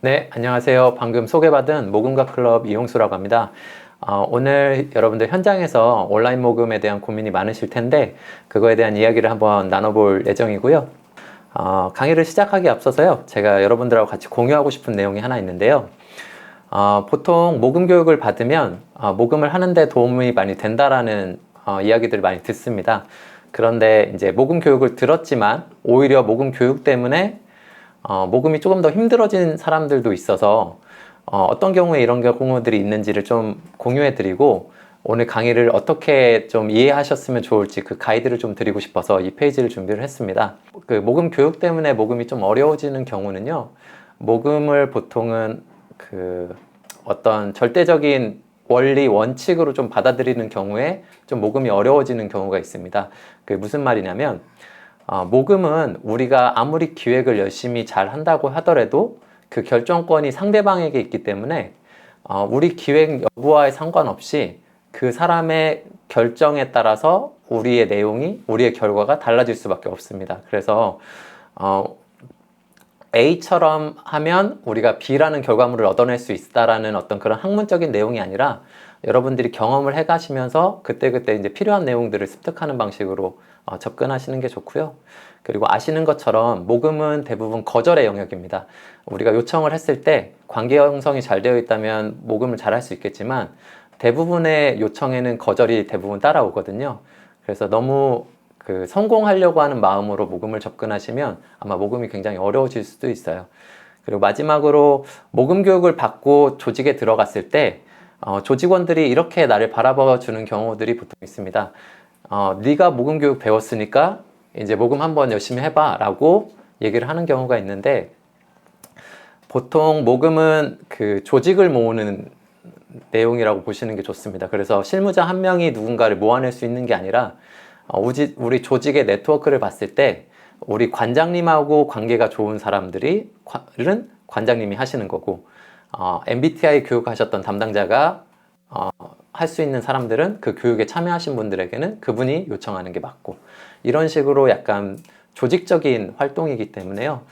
네, 안녕하세요. 방금 소개받은 모금가 클럽 이용수라고 합니다. 오늘 여러분들 현장에서 온라인 모금에 대한 고민이 많으실 텐데 그거에 대한 이야기를 한번 나눠볼 예정이고요. 강의를 시작하기 앞서서요. 제가 여러분들하고 같이 공유하고 싶은 내용이 하나 있는데요. 보통 모금 교육을 받으면 모금을 하는데 도움이 많이 된다라는 이야기들을 많이 듣습니다. 그런데 이제 모금 교육을 들었지만 오히려 모금 교육 때문에 모금이 조금 더 힘들어진 사람들도 있어서 어떤 경우에 이런 경우들이 있는지를 좀 공유해 드리고 오늘 강의를 어떻게 좀 이해하셨으면 좋을지 그 가이드를 좀 드리고 싶어서 이 페이지를 준비를 했습니다. 그 모금 교육 때문에 모금이 좀 어려워지는 경우는요, 모금을 보통은 그 어떤 절대적인 원리 원칙으로 좀 받아들이는 경우에 좀 모금이 어려워지는 경우가 있습니다. 그게 무슨 말이냐면 모금은 우리가 아무리 기획을 열심히 잘 한다고 하더라도 그 결정권이 상대방에게 있기 때문에 우리 기획 여부와에 상관없이 그 사람의 결정에 따라서 우리의 내용이, 우리의 결과가 달라질 수밖에 없습니다. 그래서 A처럼 하면 우리가 B라는 결과물을 얻어낼 수 있다라는 어떤 그런 학문적인 내용이 아니라 여러분들이 경험을 해 가시면서 그때그때 이제 필요한 내용들을 습득하는 방식으로 접근하시는 게 좋고요. 그리고 아시는 것처럼 모금은 대부분 거절의 영역입니다. 우리가 요청을 했을 때 관계 형성이 잘 되어 있다면 모금을 잘 할 수 있겠지만 대부분의 요청에는 거절이 대부분 따라오거든요. 그래서 너무 성공하려고 하는 마음으로 모금을 접근하시면 아마 모금이 굉장히 어려워질 수도 있어요. 그리고 마지막으로 모금 교육을 받고 조직에 들어갔을 때 조직원들이 이렇게 나를 바라봐 주는 경우들이 보통 있습니다. 네가 모금 교육 배웠으니까 이제 모금 한번 열심히 해봐 라고 얘기를 하는 경우가 있는데, 보통 모금은 그 조직을 모으는 내용이라고 보시는 게 좋습니다. 그래서 실무자 한 명이 누군가를 모아낼 수 있는 게 아니라 우리 조직의 네트워크를 봤을 때 우리 관장님하고 관계가 좋은 사람들은 관장님이 하시는 거고, MBTI 교육하셨던 담당자가 할 수 있는 사람들은 그 교육에 참여하신 분들에게는 그분이 요청하는 게 맞고, 이런 식으로 약간 조직적인 활동이기 때문에요.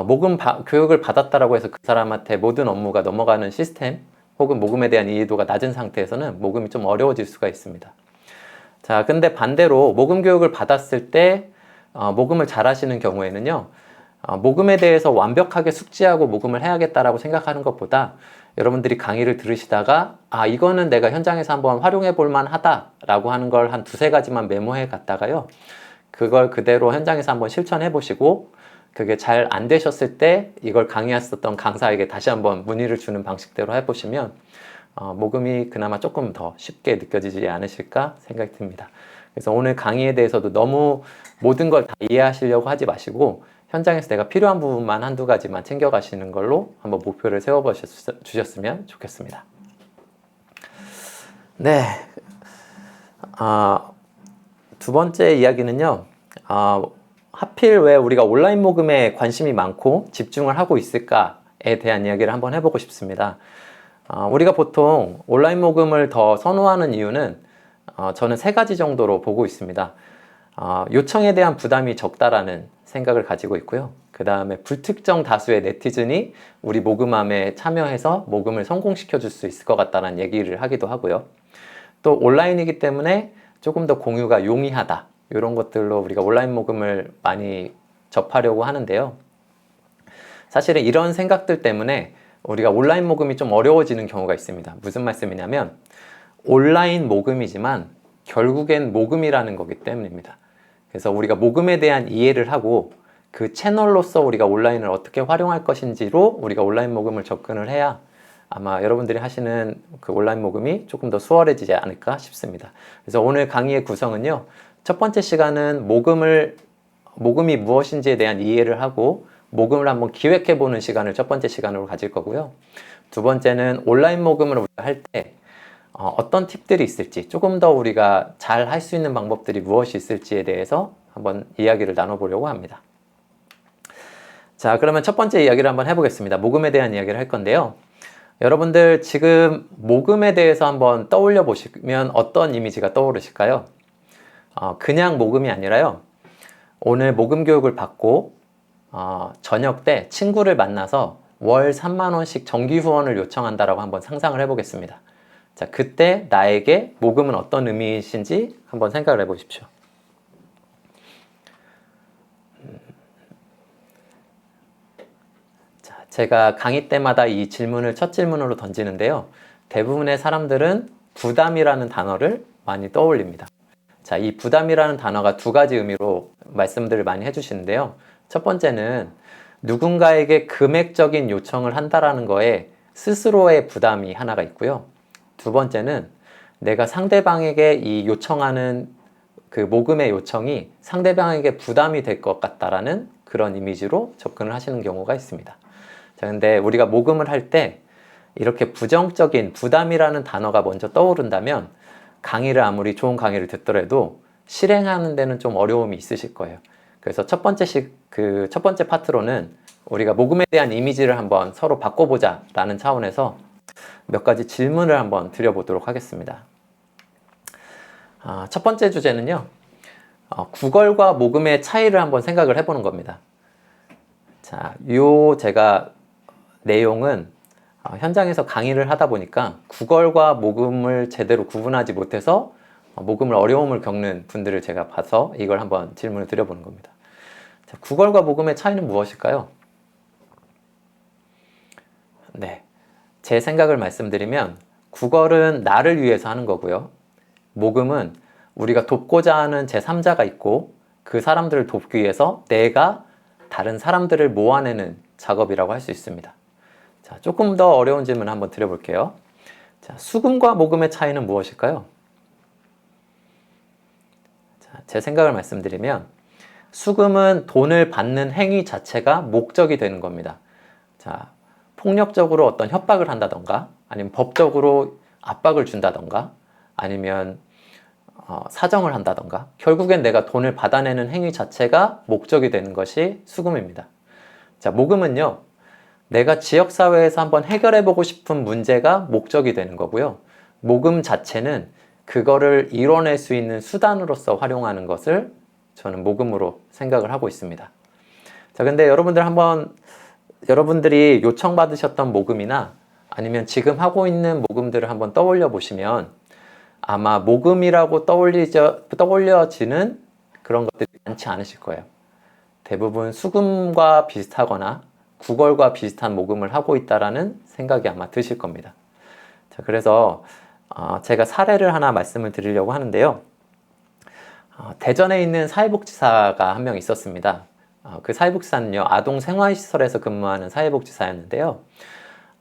모금 교육을 받았다라고 해서 그 사람한테 모든 업무가 넘어가는 시스템 혹은 모금에 대한 이해도가 낮은 상태에서는 모금이 좀 어려워질 수가 있습니다. 자, 근데 반대로 모금 교육을 받았을 때 모금을 잘 하시는 경우에는요, 모금에 대해서 완벽하게 숙지하고 모금을 해야겠다라고 생각하는 것보다 여러분들이 강의를 들으시다가 이거는 내가 현장에서 한번 활용해 볼 만하다라고 하는 걸 한 두세 가지만 메모해 갔다가요, 그걸 그대로 현장에서 한번 실천해 보시고 그게 잘 안 되셨을 때 이걸 강의했었던 강사에게 다시 한번 문의를 주는 방식대로 해보시면 모금이 그나마 조금 더 쉽게 느껴지지 않으실까 생각이 듭니다. 그래서 오늘 강의에 대해서도 너무 모든 걸 다 이해하시려고 하지 마시고 현장에서 내가 필요한 부분만 한두 가지만 챙겨가시는 걸로 한번 목표를 세워주셨으면 좋겠습니다. 네. 두 번째 이야기는요, 하필 왜 우리가 온라인 모금에 관심이 많고 집중을 하고 있을까에 대한 이야기를 한번 해보고 싶습니다. 우리가 보통 온라인 모금을 더 선호하는 이유는 저는 세 가지 정도로 보고 있습니다. 요청에 대한 부담이 적다라는 생각을 가지고 있고요. 그 다음에 불특정 다수의 네티즌이 우리 모금함에 참여해서 모금을 성공시켜 줄 수 있을 것 같다는 얘기를 하기도 하고요. 또 온라인이기 때문에 조금 더 공유가 용이하다, 이런 것들로 우리가 온라인 모금을 많이 접하려고 하는데요. 사실은 이런 생각들 때문에 우리가 온라인 모금이 좀 어려워지는 경우가 있습니다. 무슨 말씀이냐면 온라인 모금이지만 결국엔 모금이라는 거기 때문입니다. 그래서 우리가 모금에 대한 이해를 하고 그 채널로서 우리가 온라인을 어떻게 활용할 것인지로 우리가 온라인 모금을 접근을 해야 아마 여러분들이 하시는 그 온라인 모금이 조금 더 수월해지지 않을까 싶습니다. 그래서 오늘 강의의 구성은요, 첫 번째 시간은 모금이 무엇인지에 대한 이해를 하고 모금을 한번 기획해보는 시간을 첫 번째 시간으로 가질 거고요. 두 번째는 온라인 모금을 우리가 할 때 어떤 팁들이 있을지, 조금 더 우리가 잘 할 수 있는 방법들이 무엇이 있을지에 대해서 한번 이야기를 나눠보려고 합니다. 자, 그러면 첫 번째 이야기를 한번 해보겠습니다. 모금에 대한 이야기를 할 건데요. 여러분들 지금 모금에 대해서 한번 떠올려 보시면 어떤 이미지가 떠오르실까요? 그냥 모금이 아니라요, 오늘 모금 교육을 받고 저녁 때 친구를 만나서 월 3만 원씩 정기 후원을 요청한다라고 한번 상상을 해보겠습니다. 자, 그때 나에게 모금은 어떤 의미이신지 한번 생각을 해보십시오. 자, 제가 강의 때마다 이 질문을 첫 질문으로 던지는데요. 대부분의 사람들은 부담이라는 단어를 많이 떠올립니다. 자, 이 부담이라는 단어가 두 가지 의미로 말씀들을 많이 해주시는데요. 첫 번째는 누군가에게 금액적인 요청을 한다라는 거에 스스로의 부담이 하나가 있고요. 두 번째는 내가 상대방에게 이 요청하는 그 모금의 요청이 상대방에게 부담이 될 것 같다라는 그런 이미지로 접근을 하시는 경우가 있습니다. 자, 근데 우리가 모금을 할 때 이렇게 부정적인 부담이라는 단어가 먼저 떠오른다면 강의를 아무리 좋은 강의를 듣더라도 실행하는 데는 좀 어려움이 있으실 거예요. 그래서 첫 번째 파트로는 우리가 모금에 대한 이미지를 한번 서로 바꿔보자 라는 차원에서 몇 가지 질문을 한번 드려보도록 하겠습니다. 첫 번째 주제는요, 구걸과 모금의 차이를 한번 생각을 해보는 겁니다. 자, 제가 내용은 현장에서 강의를 하다 보니까 구걸과 모금을 제대로 구분하지 못해서 모금을 어려움을 겪는 분들을 제가 봐서 이걸 한번 질문을 드려보는 겁니다. 자, 구걸과 모금의 차이는 무엇일까요? 네, 제 생각을 말씀드리면 구걸은 나를 위해서 하는 거고요. 모금은 우리가 돕고자 하는 제3자가 있고 그 사람들을 돕기 위해서 내가 다른 사람들을 모아내는 작업이라고 할 수 있습니다. 자, 조금 더 어려운 질문 한번 드려볼게요. 자, 수금과 모금의 차이는 무엇일까요? 자, 제 생각을 말씀드리면 수금은 돈을 받는 행위 자체가 목적이 되는 겁니다. 자, 폭력적으로 어떤 협박을 한다던가 아니면 법적으로 압박을 준다던가 아니면 사정을 한다던가 결국엔 내가 돈을 받아내는 행위 자체가 목적이 되는 것이 수금입니다. 자, 모금은요, 내가 지역사회에서 한번 해결해보고 싶은 문제가 목적이 되는 거고요. 모금 자체는 그거를 이뤄낼 수 있는 수단으로서 활용하는 것을 저는 모금으로 생각을 하고 있습니다. 자, 근데 여러분들이 요청받으셨던 모금이나 아니면 지금 하고 있는 모금들을 한번 떠올려 보시면 아마 모금이라고 떠올려지는 그런 것들이 많지 않으실 거예요. 대부분 수금과 비슷하거나 구걸과 비슷한 모금을 하고 있다라는 생각이 아마 드실 겁니다. 자, 그래서 제가 사례를 하나 말씀을 드리려고 하는데요. 대전에 있는 사회복지사가 한 명 있었습니다. 그 사회복지사는요, 아동생활시설에서 근무하는 사회복지사였는데요.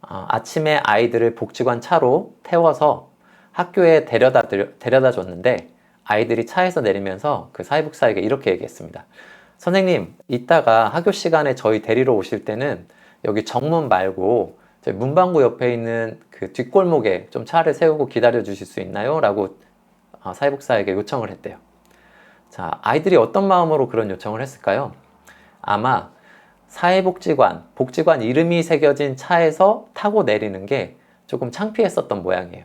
아침에 아이들을 복지관 차로 태워서 학교에 데려다 줬는데 아이들이 차에서 내리면서 그 사회복지사에게 이렇게 얘기했습니다. 선생님, 이따가 학교 시간에 저희 데리러 오실 때는 여기 정문 말고 저희 문방구 옆에 있는 그 뒷골목에 좀 차를 세우고 기다려 주실 수 있나요? 라고 사회복지사에게 요청을 했대요. 자, 아이들이 어떤 마음으로 그런 요청을 했을까요? 아마 복지관 이름이 새겨진 차에서 타고 내리는 게 조금 창피했었던 모양이에요.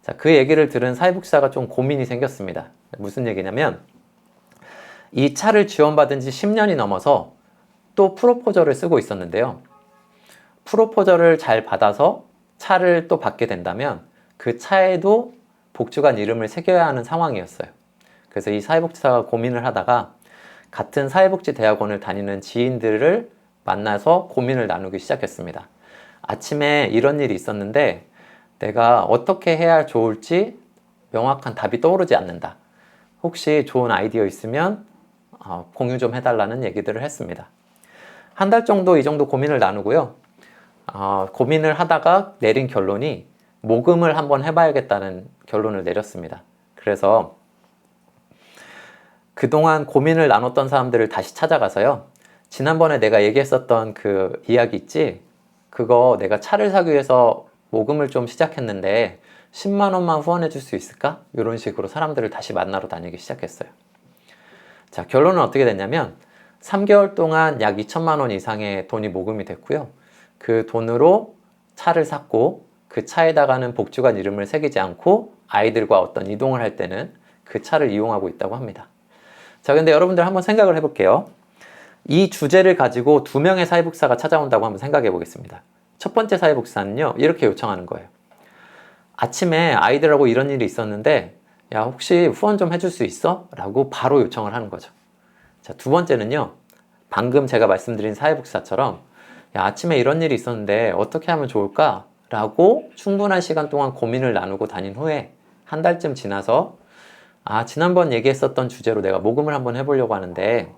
자, 그 얘기를 들은 사회복지사가 좀 고민이 생겼습니다. 무슨 얘기냐면 이 차를 지원받은 지 10년이 넘어서 또 프로포저를 쓰고 있었는데요. 프로포저를 잘 받아서 차를 또 받게 된다면 그 차에도 복지관 이름을 새겨야 하는 상황이었어요. 그래서 이 사회복지사가 고민을 하다가 같은 사회복지대학원을 다니는 지인들을 만나서 고민을 나누기 시작했습니다. 아침에 이런 일이 있었는데 내가 어떻게 해야 좋을지 명확한 답이 떠오르지 않는다. 혹시 좋은 아이디어 있으면 공유 좀 해달라는 얘기들을 했습니다. 한 달 정도 이 정도 고민을 나누고요. 고민을 하다가 내린 결론이 모금을 한번 해봐야겠다는 결론을 내렸습니다. 그래서 그동안 고민을 나눴던 사람들을 다시 찾아가서요. 지난번에 내가 얘기했었던 그 이야기 있지? 그거 내가 차를 사기 위해서 모금을 좀 시작했는데 10만 원만 후원해 줄 수 있을까? 이런 식으로 사람들을 다시 만나러 다니기 시작했어요. 자, 결론은 어떻게 됐냐면 3개월 동안 약 2천만 원 이상의 돈이 모금이 됐고요. 그 돈으로 차를 샀고 그 차에다가는 복지관 이름을 새기지 않고 아이들과 어떤 이동을 할 때는 그 차를 이용하고 있다고 합니다. 자, 근데 여러분들 한번 생각을 해볼게요. 이 주제를 가지고 2명의 사회복사가 찾아온다고 한번 생각해 보겠습니다. 첫 번째 사회복사는요, 이렇게 요청하는 거예요. 아침에 아이들하고 이런 일이 있었는데, 야, 혹시 후원 좀 해줄 수 있어? 라고 바로 요청을 하는 거죠. 자, 두 번째는요, 방금 제가 말씀드린 사회복사처럼, 야, 아침에 이런 일이 있었는데 어떻게 하면 좋을까? 라고 충분한 시간 동안 고민을 나누고 다닌 후에 한 달쯤 지나서, 아, 지난번 얘기했었던 주제로 내가 모금을 한번 해보려고 하는데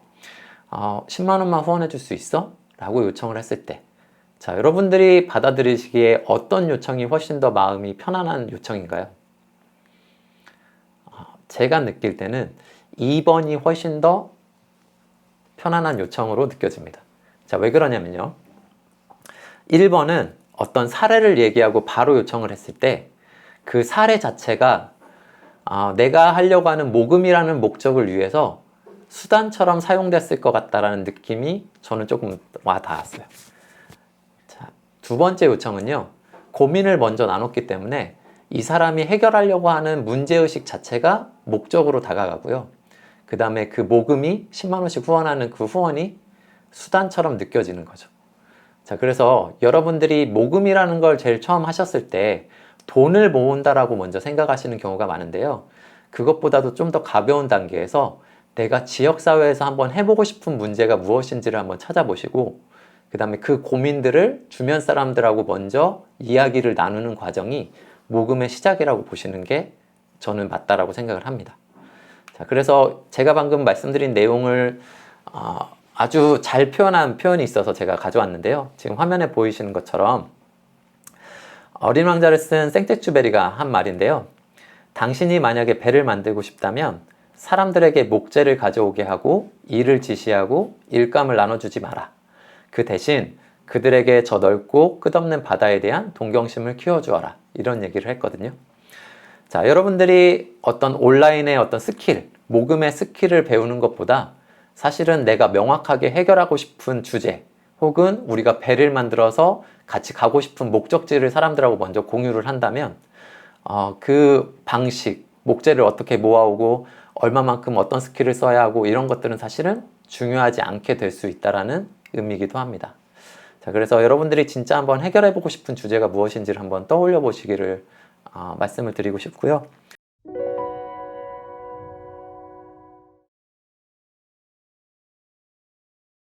10만 원만 후원해 줄 수 있어? 라고 요청을 했을 때, 자, 여러분들이 받아들이시기에 어떤 요청이 훨씬 더 마음이 편안한 요청인가요? 제가 느낄 때는 2번이 훨씬 더 편안한 요청으로 느껴집니다. 자, 왜 그러냐면요, 1번은 어떤 사례를 얘기하고 바로 요청을 했을 때 그 사례 자체가 내가 하려고 하는 모금이라는 목적을 위해서 수단처럼 사용됐을 것 같다라는 느낌이 저는 조금 와 닿았어요. 자, 두 번째 요청은요, 고민을 먼저 나눴기 때문에 이 사람이 해결하려고 하는 문제의식 자체가 목적으로 다가가고요. 그 다음에 그 모금이 10만 원씩 후원하는 그 후원이 수단처럼 느껴지는 거죠. 자, 그래서 여러분들이 모금이라는 걸 제일 처음 하셨을 때 돈을 모은다라고 먼저 생각하시는 경우가 많은데요. 그것보다도 좀 더 가벼운 단계에서 내가 지역사회에서 한번 해보고 싶은 문제가 무엇인지를 한번 찾아보시고, 그 다음에 그 고민들을 주변 사람들하고 먼저 이야기를 나누는 과정이 모금의 시작이라고 보시는 게 저는 맞다라고 생각을 합니다. 자, 그래서 제가 방금 말씀드린 내용을 아주 잘 표현한 표현이 있어서 제가 가져왔는데요. 지금 화면에 보이시는 것처럼 어린 왕자를 쓴 생텍쥐베리가 한 말인데요. 당신이 만약에 배를 만들고 싶다면 사람들에게 목재를 가져오게 하고 일을 지시하고 일감을 나눠주지 마라. 그 대신 그들에게 저 넓고 끝없는 바다에 대한 동경심을 키워주어라. 이런 얘기를 했거든요. 자, 여러분들이 어떤 온라인의 어떤 스킬, 모금의 스킬을 배우는 것보다 사실은 내가 명확하게 해결하고 싶은 주제, 혹은 우리가 배를 만들어서 같이 가고 싶은 목적지를 사람들하고 먼저 공유를 한다면 그 방식, 목재를 어떻게 모아오고 얼마만큼 어떤 스킬을 써야 하고 이런 것들은 사실은 중요하지 않게 될 수 있다는 의미이기도 합니다. 자, 그래서 여러분들이 진짜 한번 해결해보고 싶은 주제가 무엇인지를 한번 떠올려 보시기를 말씀을 드리고 싶고요.